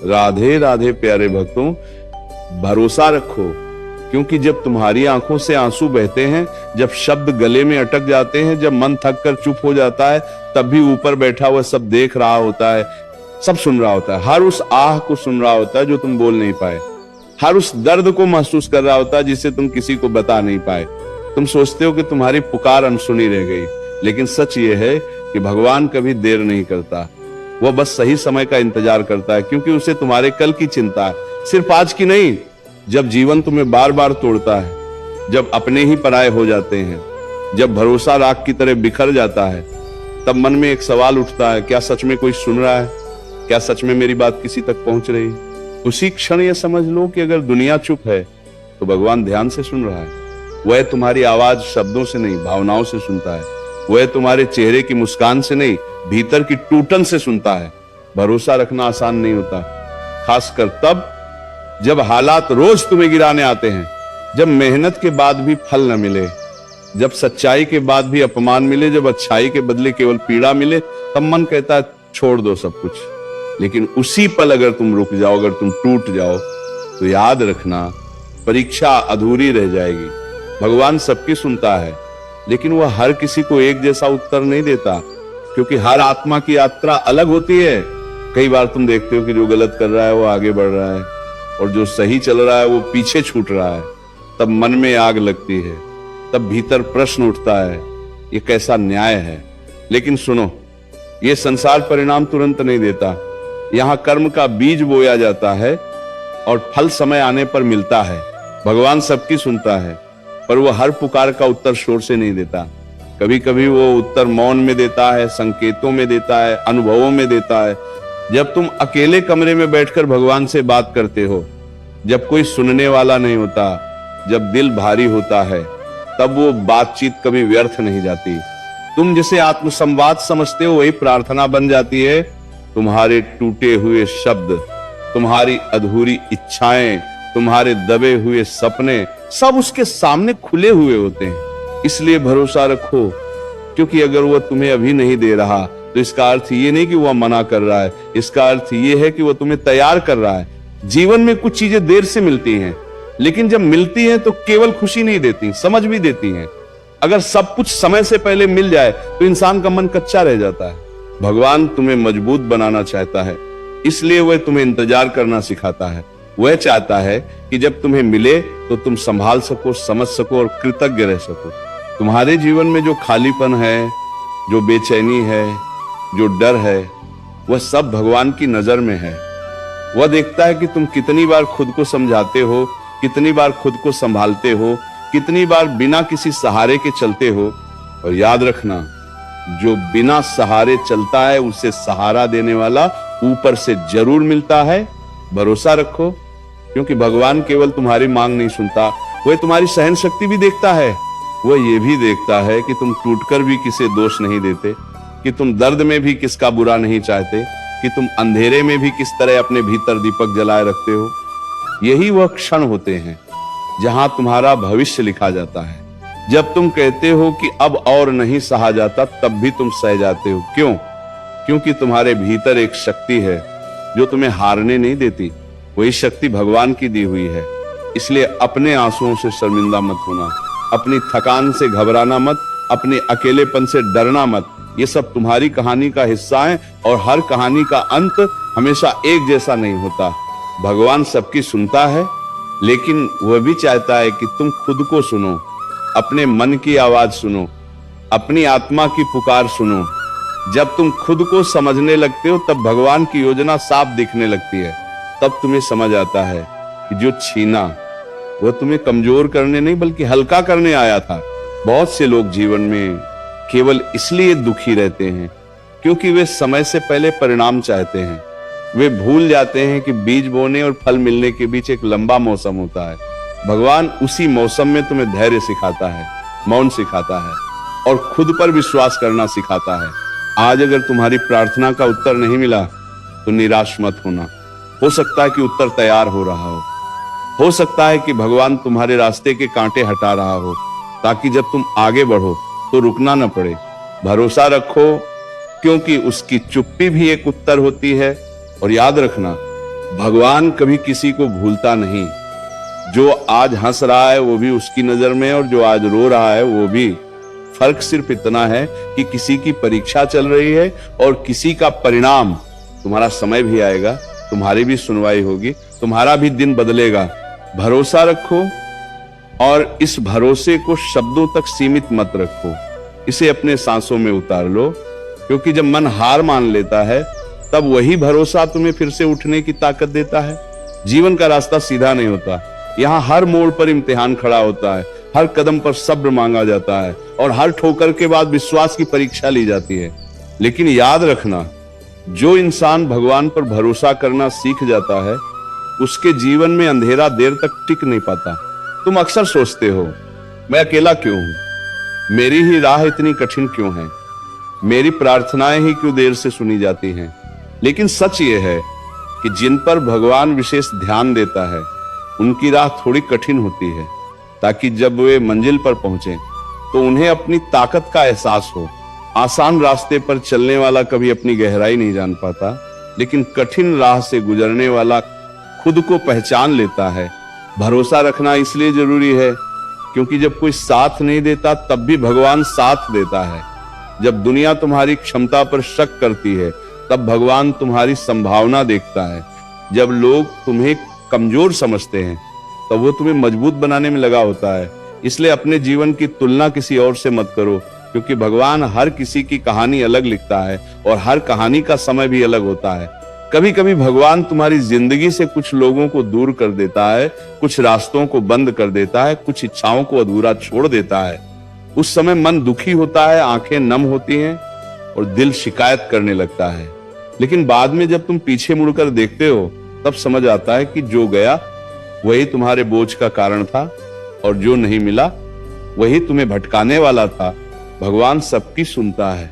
राधे राधे प्यारे भक्तों, भरोसा रखो, क्योंकि जब तुम्हारी आंखों से आंसू बहते हैं, जब शब्द गले में अटक जाते हैं, जब मन थक कर चुप हो जाता है, तब भी ऊपर बैठा हुआ सब देख रहा होता है, सब सुन रहा होता है। हर उस आह को सुन रहा होता है जो तुम बोल नहीं पाए, हर उस दर्द को महसूस कर रहा होता है जिसे तुम किसी को बता नहीं पाए। तुम सोचते हो कि तुम्हारी पुकार अनसुनी रह गई, लेकिन सच ये है कि भगवान कभी देर नहीं करता। वह बस सही समय का इंतजार करता है, क्योंकि उसे तुम्हारे कल की चिंता है, सिर्फ आज की नहीं। जब जीवन तुम्हें बार बार तोड़ता है, जब अपने ही पराये हो जाते हैं, जब भरोसा राख की तरह बिखर जाता है, तब मन में एक सवाल उठता है, क्या सच में कोई सुन रहा है? क्या सच में मेरी बात किसी तक पहुंच रही है? उसी क्षण यह समझ लो कि अगर दुनिया चुप है तो भगवान ध्यान से सुन रहा है। वह तुम्हारी आवाज शब्दों से नहीं, भावनाओं से सुनता है। वह तुम्हारे चेहरे की मुस्कान से नहीं, भीतर की टूटन से सुनता है। भरोसा रखना आसान नहीं होता, खासकर तब जब हालात रोज तुम्हें गिराने आते हैं, जब मेहनत के बाद भी फल न मिले, जब सच्चाई के बाद भी अपमान मिले, जब अच्छाई के बदले केवल पीड़ा मिले, तब मन कहता है छोड़ दो सब कुछ। लेकिन उसी पल अगर तुम रुक जाओ, अगर तुम टूट जाओ, तो याद रखना परीक्षा अधूरी रह जाएगी। भगवान सबकी सुनता है, लेकिन वह हर किसी को एक जैसा उत्तर नहीं देता, क्योंकि हर आत्मा की यात्रा अलग होती है। कई बार तुम देखते हो कि जो गलत कर रहा है वो आगे बढ़ रहा है, और जो सही चल रहा है वो पीछे छूट रहा है। तब मन में आग लगती है, तब भीतर प्रश्न उठता है, ये कैसा न्याय है? लेकिन सुनो, ये संसार परिणाम तुरंत नहीं देता। यहाँ कर्म का बीज बोया जाता है और फल समय आने पर मिलता है। भगवान सबकी सुनता है, पर वो हर पुकार का उत्तर शोर से नहीं देता। कभी कभी वो उत्तर मौन में देता है, संकेतों में देता है, अनुभवों में देता है। जब तुम अकेले कमरे में बैठकर भगवान से बात करते हो, जब कोई सुनने वाला नहीं होता, जब दिल भारी होता है, तब वो बातचीत कभी व्यर्थ नहीं जाती। तुम जिसे आत्मसंवाद समझते हो वही प्रार्थना बन जाती है। तुम्हारे टूटे हुए शब्द, तुम्हारी अधूरी इच्छाएं, तुम्हारे दबे हुए सपने, सब उसके सामने खुले हुए होते हैं। इसलिए भरोसा रखो, क्योंकि अगर वह तुम्हें अभी नहीं दे रहा तो इसका अर्थ ये नहीं कि वह मना कर रहा है, इसका अर्थ ये है कि वह तुम्हें तैयार कर रहा है। जीवन में कुछ चीजें देर से मिलती हैं, लेकिन जब मिलती हैं तो केवल खुशी नहीं देती, समझ भी देती हैं। अगर सब कुछ समय से पहले मिल जाए तो इंसान का मन कच्चा रह जाता है। भगवान तुम्हें मजबूत बनाना चाहता है, इसलिए वह तुम्हें इंतजार करना सिखाता है। वह चाहता है कि जब तुम्हें मिले तो तुम संभाल सको, समझ सको और कृतज्ञ रह सको। तुम्हारे जीवन में जो खालीपन है, जो बेचैनी है, जो डर है, वह सब भगवान की नजर में है। वह देखता है कि तुम कितनी बार खुद को समझाते हो, कितनी बार खुद को संभालते हो, कितनी बार बिना किसी सहारे के चलते हो। और याद रखना, जो बिना सहारे चलता है उसे सहारा देने वाला ऊपर से जरूर मिलता है। भरोसा रखो, क्योंकि भगवान केवल तुम्हारी मांग नहीं सुनता, वह तुम्हारी सहन शक्ति भी देखता है। वह ये भी देखता है कि तुम टूटकर भी किसे दोष नहीं देते, कि तुम दर्द में भी किसका बुरा नहीं चाहते, कि तुम अंधेरे में भी किस तरह अपने भीतर दीपक जलाए रखते हो। यही वह क्षण होते हैं जहां तुम्हारा भविष्य लिखा जाता है। जब तुम कहते हो कि अब और नहीं सहा जाता, तब भी तुम सह जाते हो। क्यों? क्योंकि तुम्हारे भीतर एक शक्ति है जो तुम्हें हारने नहीं देती। वही शक्ति भगवान की दी हुई है। इसलिए अपने आंसुओं से शर्मिंदा मत होना, अपनी थकान से घबराना मत, अपने अकेलेपन से डरना मत। ये सब तुम्हारी कहानी का हिस्सा है, और हर कहानी का अंत हमेशा एक जैसा नहीं होता। भगवान सबकी सुनता है, लेकिन वह भी चाहता है कि तुम खुद को सुनो, अपने मन की आवाज सुनो, अपनी आत्मा की पुकार सुनो। जब तुम खुद को समझने लगते हो, तब भगवान की योजना साफ दिखने लगती है। तब तुम्हें समझ आता है कि जो छीना वह तुम्हें कमजोर करने नहीं बल्कि हल्का करने आया था। बहुत से लोग जीवन में केवल इसलिए दुखी रहते हैं क्योंकि वे समय से पहले परिणाम चाहते हैं। वे भूल जाते हैं कि बीज बोने और फल मिलने के बीच एक लंबा मौसम होता है। भगवान उसी मौसम में तुम्हें धैर्य सिखाता है, मौन सिखाता है और खुद पर विश्वास करना सिखाता है। आज अगर तुम्हारी प्रार्थना का उत्तर नहीं मिला तो निराश मत होना। हो सकता है कि उत्तर तैयार हो रहा हो सकता है कि भगवान तुम्हारे रास्ते के कांटे हटा रहा हो, ताकि जब तुम आगे बढ़ो तो रुकना न पड़े। भरोसा रखो, क्योंकि उसकी चुप्पी भी एक उत्तर होती है। और याद रखना, भगवान कभी किसी को भूलता नहीं। जो आज हंस रहा है वो भी उसकी नजर में, और जो आज रो रहा है वो भी। फर्क सिर्फ इतना है कि किसी की परीक्षा चल रही है और किसी का परिणाम। तुम्हारा समय भी आएगा, तुम्हारी भी सुनवाई होगी, तुम्हारा भी दिन बदलेगा। भरोसा रखो, और इस भरोसे को शब्दों तक सीमित मत रखो, इसे अपने सांसों में उतार लो। क्योंकि जब मन हार मान लेता है तब वही भरोसा तुम्हें फिर से उठने की ताकत देता है। जीवन का रास्ता सीधा नहीं होता, यहाँ हर मोड़ पर इम्तिहान खड़ा होता है, हर कदम पर सब्र मांगा जाता है, और हर ठोकर के बाद विश्वास की परीक्षा ली जाती है। लेकिन याद रखना, जो इंसान भगवान पर भरोसा करना सीख जाता है उसके जीवन में अंधेरा देर तक टिक नहीं पाता। तुम अक्सर सोचते हो, मैं अकेला क्यों हूं, मेरी ही राह इतनी कठिन क्यों है, मेरी प्रार्थनाएं ही क्यों देर से सुनी जाती हैं। लेकिन सच ये है कि जिन पर भगवान विशेष ध्यान देता है उनकी राह थोड़ी कठिन होती है, ताकि जब वे मंजिल पर पहुंचे तो उन्हें अपनी ताकत का एहसास हो। आसान रास्ते पर चलने वाला कभी अपनी गहराई नहीं जान पाता, लेकिन कठिन राह से गुजरने वाला खुद को पहचान लेता है। भरोसा रखना इसलिए जरूरी है क्योंकि जब कोई साथ नहीं देता तब भी भगवान साथ देता है। जब दुनिया तुम्हारी क्षमता पर शक करती है तब भगवान तुम्हारी संभावना देखता है। जब लोग तुम्हें कमजोर समझते हैं तब वो तुम्हें मजबूत बनाने में लगा होता है। इसलिए अपने जीवन की तुलना किसी और से मत करो, क्योंकि भगवान हर किसी की कहानी अलग लिखता है और हर कहानी का समय भी अलग होता है। कभी कभी भगवान तुम्हारी जिंदगी से कुछ लोगों को दूर कर देता है, कुछ रास्तों को बंद कर देता है, कुछ इच्छाओं को अधूरा छोड़ देता है। उस समय मन दुखी होता है, आंखें नम होती हैं और दिल शिकायत करने लगता है। लेकिन बाद में जब तुम पीछे मुड़कर देखते हो तब समझ आता है कि जो गया वही तुम्हारे बोझ का कारण था, और जो नहीं मिला वही तुम्हें भटकाने वाला था। भगवान सबकी सुनता है,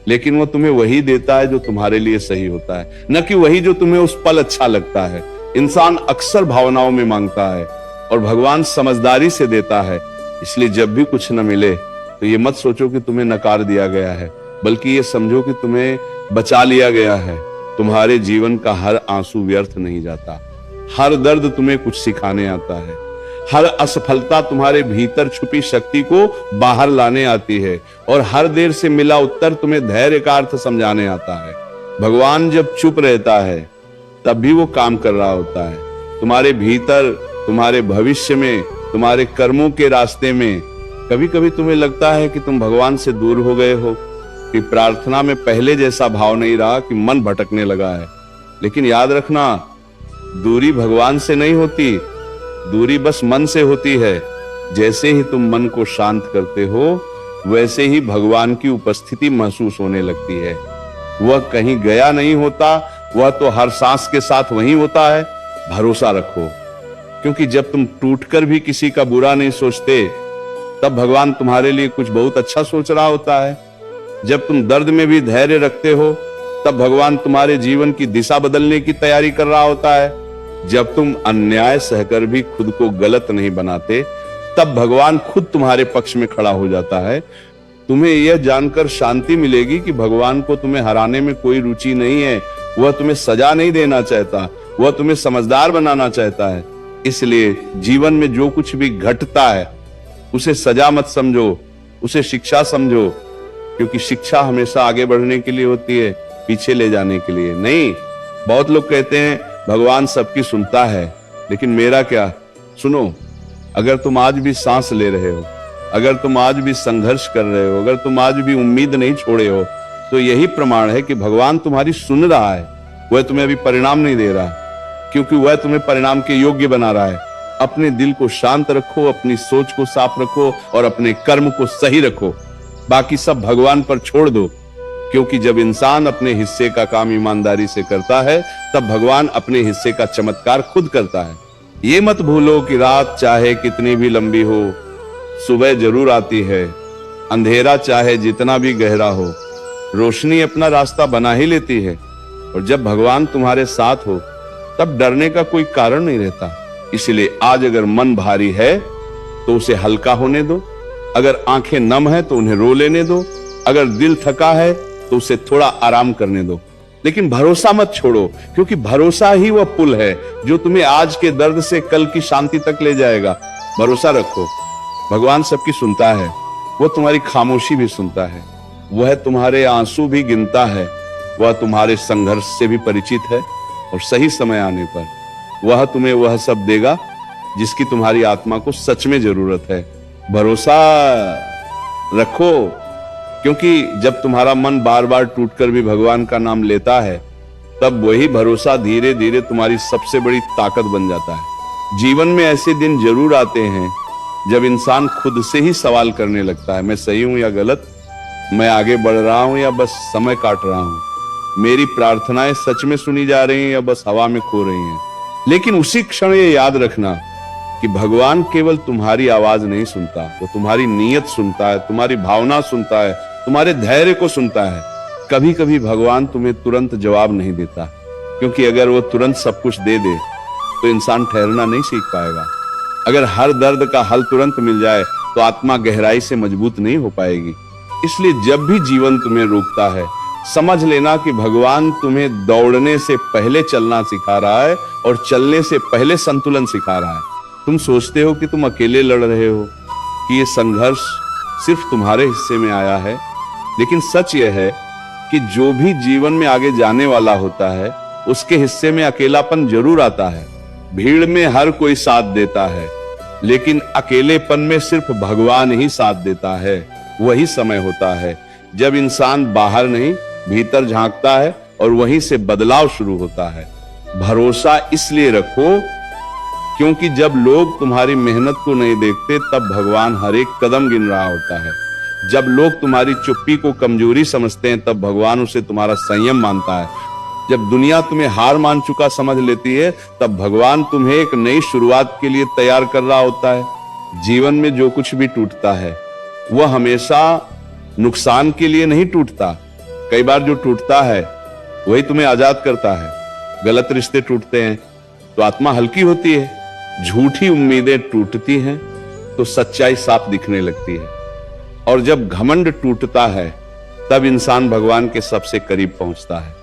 लेकिन वो तुम्हें वही देता है जो तुम्हारे लिए सही होता है, न कि वही जो तुम्हें उस पल अच्छा लगता है। इंसान अक्सर भावनाओं में मांगता है और भगवान समझदारी से देता है। इसलिए जब भी कुछ न मिले तो ये मत सोचो कि तुम्हें नकार दिया गया है, बल्कि ये समझो कि तुम्हें बचा लिया गया है। तुम्हारे जीवन का हर आंसू व्यर्थ नहीं जाता, हर दर्द तुम्हें कुछ सिखाने आता है, हर असफलता तुम्हारे भीतर छुपी शक्ति को बाहर लाने आती है, और हर देर से मिला उत्तर तुम्हें धैर्य का अर्थ समझाने आता है। भगवान जब चुप रहता है तब भी वो काम कर रहा होता है, तुम्हारे भीतर, तुम्हारे भविष्य में, तुम्हारे कर्मों के रास्ते में। कभी कभी तुम्हें लगता है कि तुम भगवान से दूर हो गए हो, कि प्रार्थना में पहले जैसा भाव नहीं रहा, कि मन भटकने लगा है। लेकिन याद रखना, दूरी भगवान से नहीं होती, दूरी बस मन से होती है। जैसे ही तुम मन को शांत करते हो वैसे ही भगवान की उपस्थिति महसूस होने लगती है। वह कहीं गया नहीं होता, वह तो हर सांस के साथ वहीं होता है। भरोसा रखो, क्योंकि जब तुम टूटकर भी किसी का बुरा नहीं सोचते तब भगवान तुम्हारे लिए कुछ बहुत अच्छा सोच रहा होता है। जब तुम दर्द में भी धैर्य रखते हो तब भगवान तुम्हारे जीवन की दिशा बदलने की तैयारी कर रहा होता है। जब तुम अन्याय सहकर भी खुद को गलत नहीं बनाते तब भगवान खुद तुम्हारे पक्ष में खड़ा हो जाता है। तुम्हें यह जानकर शांति मिलेगी कि भगवान को तुम्हें हराने में कोई रुचि नहीं है। वह तुम्हें सजा नहीं देना चाहता, वह तुम्हें समझदार बनाना चाहता है। इसलिए जीवन में जो कुछ भी घटता है उसे सजा मत समझो, उसे शिक्षा समझो, क्योंकि शिक्षा हमेशा आगे बढ़ने के लिए होती है, पीछे ले जाने के लिए नहीं। बहुत लोग कहते हैं भगवान सबकी सुनता है, लेकिन मेरा क्या? सुनो, अगर तुम आज भी सांस ले रहे हो, अगर तुम आज भी संघर्ष कर रहे हो, अगर तुम आज भी उम्मीद नहीं छोड़े हो, तो यही प्रमाण है कि भगवान तुम्हारी सुन रहा है। वह तुम्हें अभी परिणाम नहीं दे रहा, क्योंकि वह तुम्हें परिणाम के योग्य बना रहा है। अपने दिल को शांत रखो, अपनी सोच को साफ रखो और अपने कर्म को सही रखो। बाकी सब भगवान पर छोड़ दो, क्योंकि जब इंसान अपने हिस्से का काम ईमानदारी से करता है तब भगवान अपने हिस्से का चमत्कार खुद करता है। ये मत भूलो कि रात चाहे कितनी भी लंबी हो, सुबह जरूर आती है। अंधेरा चाहे जितना भी गहरा हो, रोशनी अपना रास्ता बना ही लेती है। और जब भगवान तुम्हारे साथ हो तब डरने का कोई कारण नहीं रहता। इसलिए आज अगर मन भारी है तो उसे हल्का होने दो, अगर आंखें नम है तो उन्हें रो लेने दो, अगर दिल थका है तो उसे थोड़ा आराम करने दो। लेकिन भरोसा मत छोड़ो, क्योंकि भरोसा ही वह पुल है जो तुम्हें आज के दर्द से कल की शांति तक ले जाएगा। भरोसा रखो, भगवान सबकी सुनता है, वो तुम्हारी खामोशी भी सुनता है, वह तुम्हारे आंसू भी गिनता है, वह तुम्हारे संघर्ष से भी परिचित है, और सही समय आने पर वह तुम्हें वह सब देगा जिसकी तुम्हारी आत्मा को सच में जरूरत है। भरोसा रखो, क्योंकि जब तुम्हारा मन बार बार टूटकर भी भगवान का नाम लेता है, तब वही भरोसा धीरे धीरे तुम्हारी सबसे बड़ी ताकत बन जाता है। जीवन में ऐसे दिन जरूर आते हैं जब इंसान खुद से ही सवाल करने लगता है, मैं सही हूं या गलत, मैं आगे बढ़ रहा हूं या बस समय काट रहा हूं, मेरी प्रार्थनाएं सच में सुनी जा रही हैं या बस हवा में खो रही हैं। लेकिन उसी क्षण ये याद रखना कि भगवान केवल तुम्हारी आवाज नहीं सुनता, वो तुम्हारी नीयत सुनता है, तुम्हारी भावना सुनता है, तुम्हारे धैर्य को सुनता है। कभी कभी भगवान तुम्हें तुरंत जवाब नहीं देता, क्योंकि अगर वो तुरंत सब कुछ दे दे तो इंसान ठहरना नहीं सीख पाएगा। अगर हर दर्द का हल तुरंत मिल जाए तो आत्मा गहराई से मजबूत नहीं हो पाएगी। इसलिए जब भी जीवन तुम्हें रोकता है, समझ लेना कि भगवान तुम्हें दौड़ने से पहले चलना सिखा रहा है और चलने से पहले संतुलन सिखा रहा है। तुम सोचते हो कि तुम अकेले लड़ रहे हो, कि ये संघर्ष सिर्फ तुम्हारे हिस्से में आया है, लेकिन सच यह है कि जो भी जीवन में आगे जाने वाला होता है उसके हिस्से में अकेलापन जरूर आता है। भीड़ में हर कोई साथ देता है, लेकिन अकेलेपन में सिर्फ भगवान ही साथ देता है। वही समय होता है जब इंसान बाहर नहीं भीतर झांकता है और वहीं से बदलाव शुरू होता है। भरोसा इसलिए रखो क्योंकि जब लोग तुम्हारी मेहनत को नहीं देखते तब भगवान हर एक कदम गिन रहा होता है। जब लोग तुम्हारी चुप्पी को कमजोरी समझते हैं तब भगवान उसे तुम्हारा संयम मानता है। जब दुनिया तुम्हें हार मान चुका समझ लेती है तब भगवान तुम्हें एक नई शुरुआत के लिए तैयार कर रहा होता है। जीवन में जो कुछ भी टूटता है वह हमेशा नुकसान के लिए नहीं टूटता। कई बार जो टूटता है वही तुम्हें आजाद करता है। गलत रिश्ते टूटते हैं तो आत्मा हल्की होती है, झूठी उम्मीदें टूटती हैं तो सच्चाई साफ दिखने लगती है, और जब घमंड टूटता है तब इंसान भगवान के सबसे करीब पहुंचता है।